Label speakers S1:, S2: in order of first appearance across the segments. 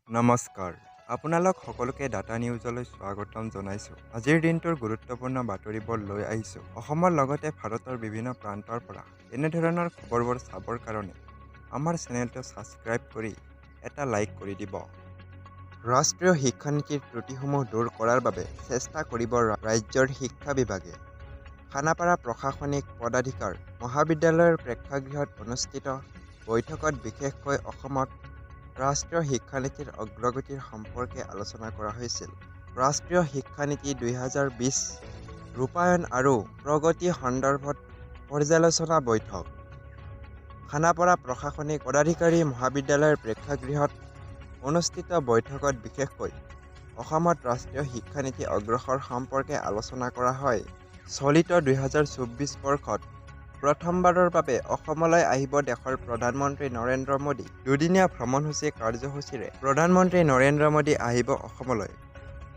S1: নমস্কাৰ, আপোনালোক সকলোকে ডাটা নিউজলৈ স্বাগতম জনাইছোঁ। আজিৰ দিনটোৰ গুৰুত্বপূৰ্ণ বাতৰিবোৰ লৈ আহিছোঁ। অসমৰ লগতে ভাৰতৰ বিভিন্ন প্ৰান্তৰ পৰা এনেধৰণৰ খবৰবোৰ চাবৰ কাৰণে আমাৰ চেনেলটো ছাবস্ক্ৰাইব কৰি এটা লাইক কৰি দিব। ৰাষ্ট্ৰীয় শিক্ষানীতিৰ ত্ৰুটিসমূহ দূৰ কৰাৰ বাবে চেষ্টা কৰিব ৰাজ্যৰ শিক্ষা বিভাগে। খানাপাৰা প্ৰশাসনিক পদাধিকাৰ মহাবিদ্যালয়ৰ প্ৰেক্ষাগৃহত অনুষ্ঠিত বৈঠকত বিশেষকৈ অসমত ৰাষ্ট্ৰীয় শিক্ষানীতিৰ অগ্ৰগতিৰ সম্পৰ্কে আলোচনা কৰা হৈছিল। ৰাষ্ট্ৰীয় শিক্ষানীতি ২০২০ ৰূপায়ণ আৰু প্ৰগতি সন্দৰ্ভত পৰ্যালোচনা বৈঠক। খানাপাৰা প্ৰশাসনিক পদাধিকাৰী মহাবিদ্যালয়ৰ প্ৰেক্ষাগৃহত অনুষ্ঠিত বৈঠকত বিশেষকৈ অসমত ৰাষ্ট্ৰীয় শিক্ষানীতি অগ্ৰসৰ সম্পৰ্কে আলোচনা কৰা হয়। চলিত ২০২৪ বৰ্ষত প্ৰথমবাৰৰ বাবে অসমলৈ আহিব দেশৰ প্ৰধানমন্ত্ৰী নৰেন্দ্ৰ মোদী। দুদিনীয়া ভ্ৰমণসূচী কাৰ্যসূচীৰে প্ৰধানমন্ত্ৰী নৰেন্দ্ৰ মোদী আহিব অসমলৈ।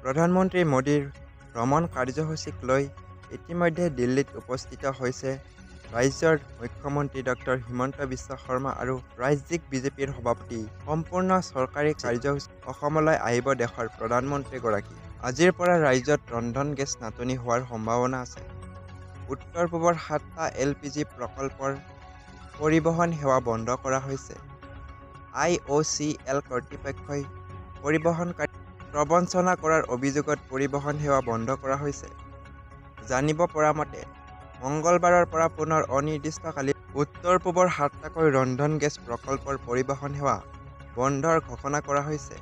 S1: প্ৰধানমন্ত্ৰী মোদীৰ ভ্ৰমণ কাৰ্যসূচীক লৈ ইতিমধ্যে দিল্লীত উপস্থিত হৈছে ৰাজ্যৰ মুখ্যমন্ত্ৰী ডক্টৰ হিমন্ত বিশ্ব শৰ্মা আৰু ৰাজ্যিক বিজেপিৰ সভাপতি। সম্পূৰ্ণ চৰকাৰী কাৰ্যসূচী অসমলৈ আহিব দেশৰ প্ৰধানমন্ত্ৰীগৰাকী। আজিৰ পৰা ৰাজ্যত ৰন্ধন গেছ নাটনি হোৱাৰ সম্ভাৱনা আছে। উত্তৰ-পূবৰ ৭টা LPG প্ৰকল্পৰ পৰিবহণ সেৱা বন্ধ কৰা হৈছে। IOCL কৰ্তৃপক্ষই পৰিবহণকাৰী প্ৰবঞ্চনা কৰাৰ অভিযোগত পৰিবহণ সেৱা বন্ধ কৰা হৈছে। জানিব পৰা মতে, মঙলবাৰৰ পৰা পুনৰ অনিৰ্দিষ্টকালীন উত্তৰ-পূবৰ ৭টাকৈ ৰন্ধন গেছ প্ৰকল্পৰ পৰিবহণ সেৱা বন্ধৰ ঘোষণা কৰা হৈছে।